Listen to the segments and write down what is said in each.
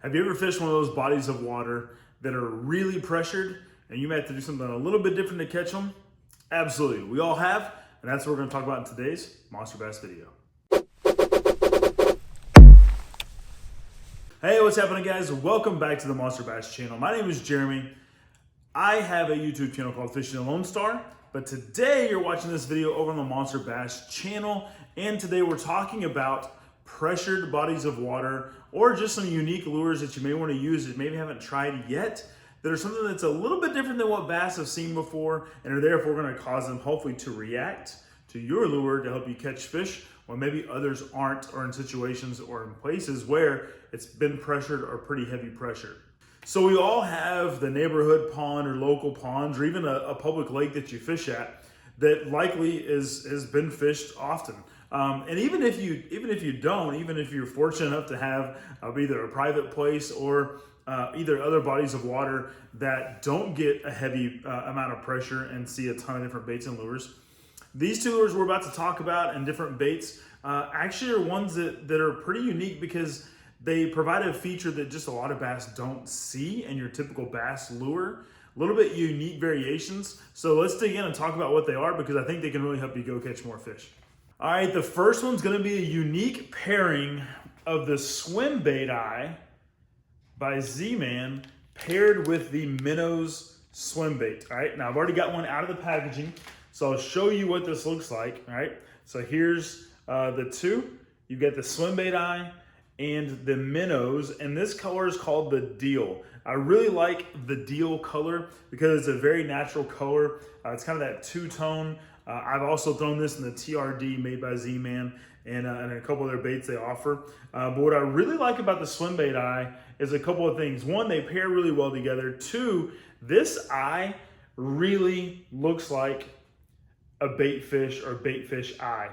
Have you ever fished one of those bodies of water that are really pressured and you may have to do something a little bit different to catch them? Absolutely, we all have, and that's what we're going to talk about in today's Monster Bass video. Hey, what's happening, guys? Welcome back to the Monster Bass channel. My name is Jeremy. I have a YouTube channel called Fishing the Lone Star, but today you're watching this video over on the Monster Bass channel, and today we're talking about pressured bodies of water or just some unique lures that you may want to use that maybe haven't tried yet that are something that's a little bit different than what bass have seen before and are therefore going to cause them hopefully to react to your lure to help you catch fish when maybe others aren't, or in situations or in places where it's been pressured or pretty heavy pressure. So we all have the neighborhood pond or local ponds or even a public lake that you fish at that likely has been fished often. And even if you're fortunate enough to have either a private place or either other bodies of water that don't get a heavy amount of pressure and see a ton of different baits and lures, these two lures we're about to talk about and different baits actually are ones that are pretty unique because they provide a feature that just a lot of bass don't see in your typical bass lure. A little bit unique variations. So let's dig in and talk about what they are because I think they can really help you go catch more fish. All right, the first one's gonna be a unique pairing of the swimbait eye by Z-Man paired with the Minnows swimbait. All right, now I've already got one out of the packaging, so I'll show you what this looks like. All right, so here's the two. You've got the swimbait eye and the Minnows, and this color is called the Deal. I really like the Deal color because it's a very natural color. It's kind of that two-tone. I've also thrown this in the TRD made by Z-Man and a couple of their baits they offer. But what I really like about the swimbait eye is a couple of things. One, they pair really well together. Two, this eye really looks like a bait fish or bait fish eye.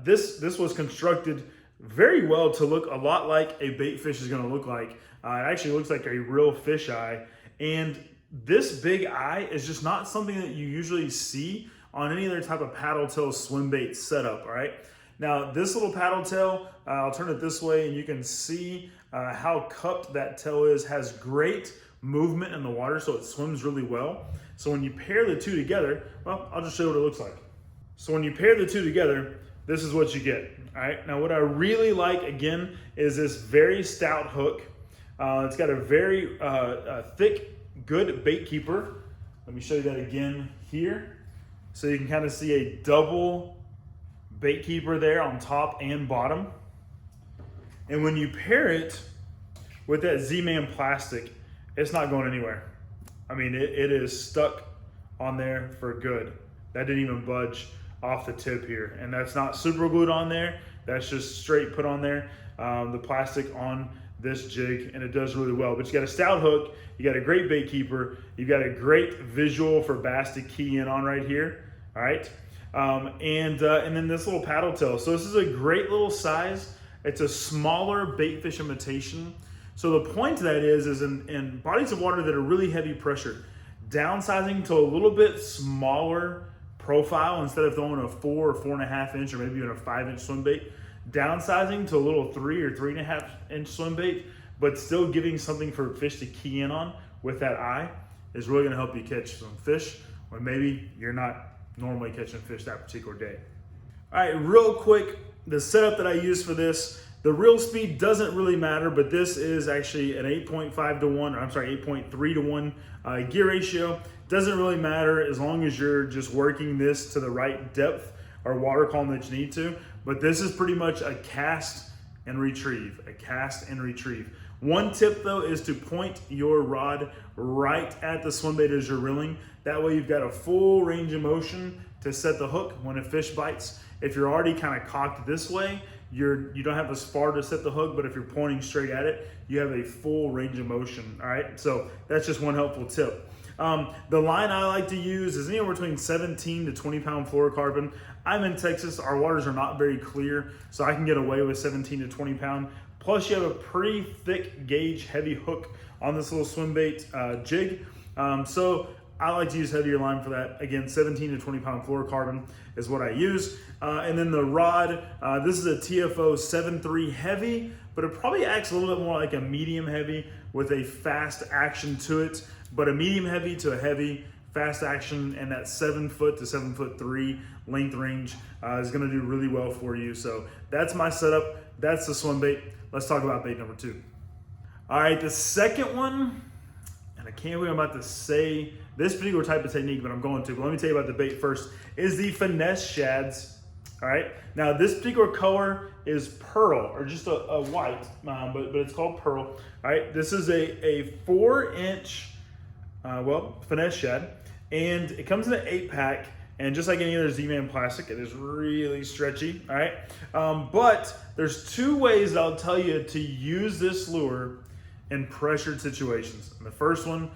This was constructed very well to look a lot like a bait fish is going to look like. It actually looks like a real fish eye, and this big eye is just not something that you usually see on any other type of paddle tail swim bait setup. All right, now this little paddle tail, I'll turn it this way and you can see how cupped that tail is. Has great movement in the water, so it swims really well. So when you pair the two together, well, I'll just show you what it looks like. So when you pair the two together, this is what you get. All right, now what I really like again is this very stout hook. It's got a very thick, good bait keeper. Let me show you that again here. So you can kind of see a double bait keeper there on top and bottom. And when you pair it with that Z-Man plastic, it's not going anywhere. I mean, it is stuck on there for good. That didn't even budge off the tip here. And that's not super glued on there. That's just straight put on there. The plastic on this jig, and it does really well. But you got a stout hook, you got a great bait keeper, you got a great visual for bass to key in on right here. All right, and then this little paddle tail. So this is a great little size. It's a smaller bait fish imitation. So the point to that is in bodies of water that are really heavy pressure, downsizing to a little bit smaller profile instead of throwing a 4 or 4.5 inch or maybe even a 5-inch swim bait, downsizing to a little 3 or 3.5 inch swim bait, but still giving something for fish to key in on with that eye is really gonna help you catch some fish when maybe you're not normally catching fish that particular day. All right, real quick, the setup that I use for this, the reel speed doesn't really matter, but this is actually an 8.5 to 1, or I'm sorry, 8.3 to 1 gear ratio. Doesn't really matter as long as you're just working this to the right depth or water column that you need to. But this is pretty much a cast and retrieve, a cast and retrieve. One tip though is to point your rod right at the swim bait as you're reeling. That way you've got a full range of motion to set the hook when a fish bites. If you're already kind of cocked this way, you don't have as far to set the hook, but if you're pointing straight at it, you have a full range of motion. All right, so that's just one helpful tip. The line I like to use is anywhere between 17 to 20 pound fluorocarbon. I'm in Texas, our waters are not very clear, so I can get away with 17 to 20 pound. Plus you have a pretty thick gauge heavy hook on this little swim bait jig. So I like to use heavier line for that. Again, 17 to 20 pound fluorocarbon is what I use. And then the rod, this is a TFO 7.3 heavy, but it probably acts a little bit more like a medium heavy with a fast action to it. But a medium heavy to a heavy, fast action, and that 7 foot to 7'3" length range is gonna do really well for you. So that's my setup. That's the swim bait. Let's talk about bait number 2. All right, the second one, and I can't believe I'm about to say this particular type of technique, but I'm going to. But let me tell you about the bait first, is the Finesse shads. All right, now this particular color is pearl, or just a white, but it's called pearl. All right, this is a 4-inch, Finesse shad, and it comes in an 8-pack. And just like any other Z-Man plastic, it is really stretchy, all right? But there's 2 ways that I'll tell you to use this lure in pressured situations. And the first one,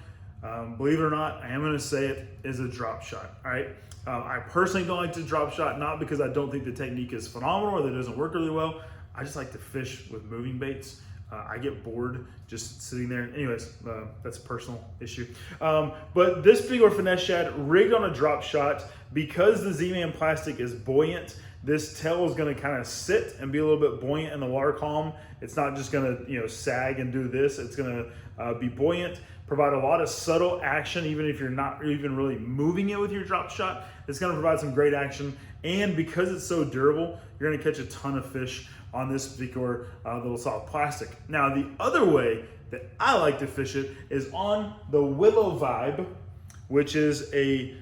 believe it or not, I am gonna say it, is a drop shot, all right? I personally don't like to drop shot, not because I don't think the technique is phenomenal or that it doesn't work really well. I just like to fish with moving baits. I get bored just sitting there. Anyways, that's a personal issue. But this particular Finesse shad rigged on a drop shot, because the Z-Man plastic is buoyant, this tail is gonna kind of sit and be a little bit buoyant in the water column. It's not just gonna sag and do this. It's gonna be buoyant, provide a lot of subtle action, even if you're not even really moving it with your drop shot. It's gonna provide some great action. And because it's so durable, you're gonna catch a ton of fish on this particular little soft plastic. Now, the other way that I like to fish it is on the Willow Vibe, which is a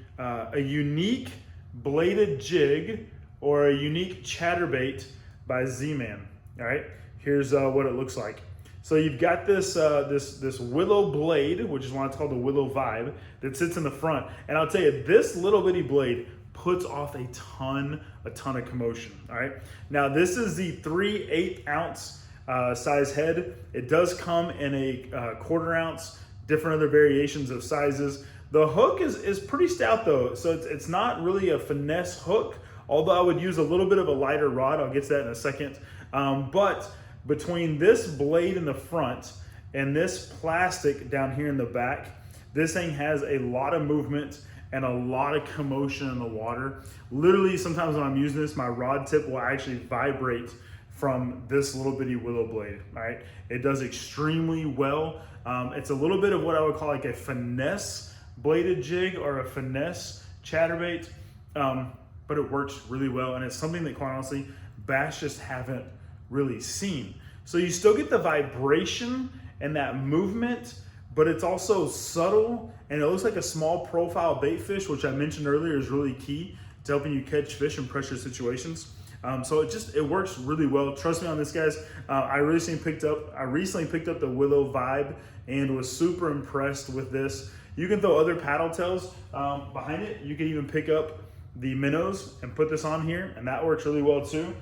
unique bladed jig or a unique chatterbait by Z-Man. All right, here's what it looks like. So you've got this this willow blade, which is why it's called the Willow Vibe, that sits in the front. And I'll tell you, this little bitty blade puts off a ton of commotion. All right, now this is the 3/8 ounce size head. It does come in a 1/4 ounce, different other variations of sizes. The hook is pretty stout though, so it's not really a finesse hook, although I would use a little bit of a lighter rod. I'll get to that in a second. But between this blade in the front and this plastic down here in the back, this thing has a lot of movement and a lot of commotion in the water. Literally, sometimes when I'm using this, my rod tip will actually vibrate from this little bitty willow blade, all right? It does extremely well. It's a little bit of what I would call like a finesse bladed jig or a finesse chatterbait, but it works really well, and it's something that, quite honestly, bass just haven't really seen. So you still get the vibration and that movement, but it's also subtle, and it looks like a small profile bait fish, which I mentioned earlier is really key to helping you catch fish in pressure situations. So it works really well. Trust me on this, guys. I recently picked up the Willow Vibe and was super impressed with this. You can throw other paddle tails behind it. You can even pick up the minnows and put this on here, and that works really well too.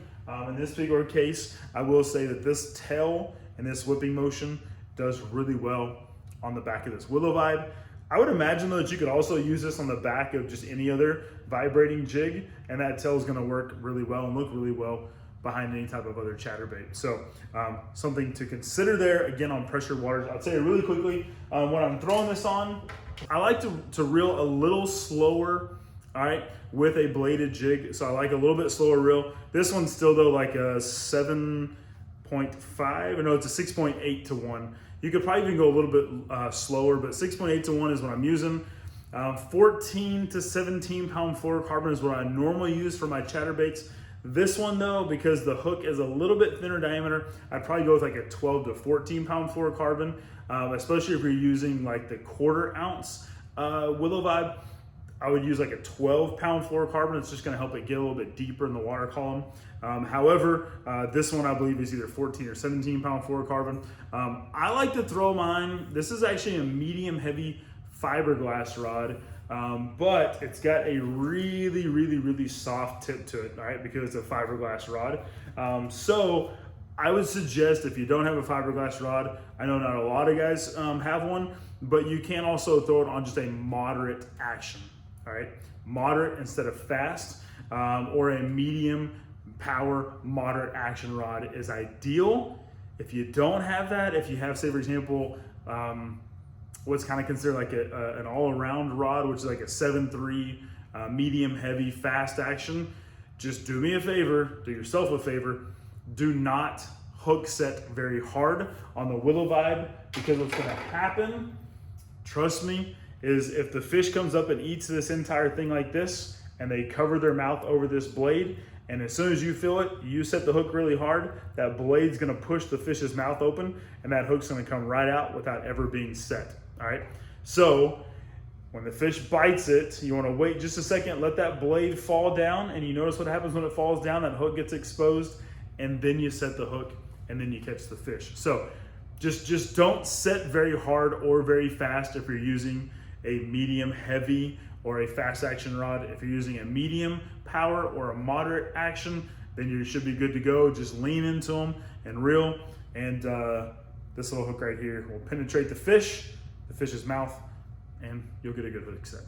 In this particular case, I will say that this tail and this whipping motion does really well on the back of this Willow Vibe. I would imagine though that you could also use this on the back of just any other vibrating jig, and that tail is going to work really well and look really well behind any type of other chatterbait. So something to consider there, again, on pressured waters. I'll tell you really quickly, when I'm throwing this on, I like to reel a little slower, all right, with a bladed jig. So I like a little bit slower reel. This one's still though like a 7.5, or no, it's a 6.8 to 1. You could probably even go a little bit slower, but 6.8 to 1 is what I'm using. 14 to 17 pound fluorocarbon is what I normally use for my chatterbaits. This one though, because the hook is a little bit thinner diameter, I'd probably go with like a 12 to 14 pound fluorocarbon, especially if you're using like the 1/4 ounce Willow Vibe. I would use like a 12 pound fluorocarbon. It's just gonna help it get a little bit deeper in the water column. However, this one I believe is either 14 or 17 pound fluorocarbon. I like to throw mine, this is actually a medium heavy fiberglass rod, but it's got a really soft tip to it, all right, because it's a fiberglass rod. So I would suggest, if you don't have a fiberglass rod, I know not a lot of guys have one, but you can also throw it on just a moderate action, all right? Moderate instead of fast, or a medium power moderate action rod is ideal. If you don't have that, if you have, say for example, what's kind of considered like an all-around rod, which is like a 7.3 medium heavy fast action, just do me a favor, do yourself a favor, do not hook set very hard on the willow vibe, because what's going to happen, trust me, is if the fish comes up and eats this entire thing like this and they cover their mouth over this blade, and as soon as you feel it, you set the hook really hard, that blade's going to push the fish's mouth open and that hook's going to come right out without ever being set. All right, so when the fish bites it, you want to wait just a second, let that blade fall down, and you notice what happens when it falls down, that hook gets exposed, and then you set the hook and then you catch the fish. So just don't set very hard or very fast if you're using a medium heavy or a fast action rod. If you're using a medium power or a moderate action, then you should be good to go. Just lean into them and reel, and this little hook right here will penetrate the fish's mouth, and you'll get a good hook set.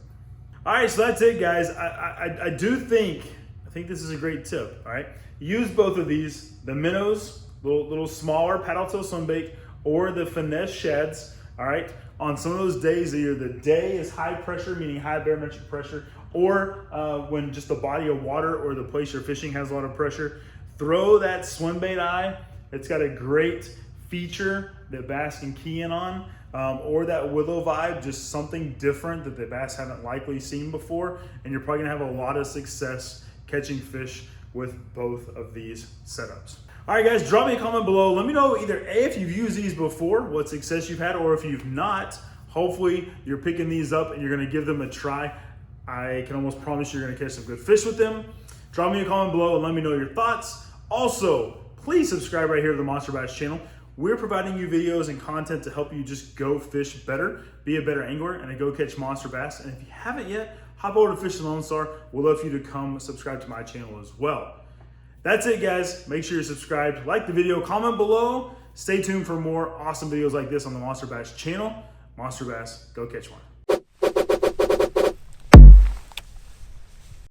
All right, so that's it, guys. I think this is a great tip. All right, use both of these, the minnows, little smaller paddle tail swim bait, or the Finesse shads. All right, on some of those days, either the day is high pressure, meaning high barometric pressure, or when just the body of water or the place you're fishing has a lot of pressure, throw that swim bait eye. It's got a great feature that bass can key in on, or that willow vibe, just something different that the bass haven't likely seen before, and you're probably gonna have a lot of success catching fish with both of these setups. All right, guys, drop me a comment below. Let me know either A, if you've used these before, what success you've had, or if you've not, hopefully you're picking these up and you're gonna give them a try. I can almost promise you're gonna catch some good fish with them. Drop me a comment below and let me know your thoughts. Also, please subscribe right here to the Monster Bass channel. We're providing you videos and content to help you just go fish better, be a better angler, and to go catch monster bass. And if you haven't yet, hop over to Fish the Lone Star. We'd love for you to come subscribe to my channel as well. That's it, guys. Make sure you're subscribed, like the video, comment below. Stay tuned for more awesome videos like this on the Monster Bass channel. Monster Bass, go catch one.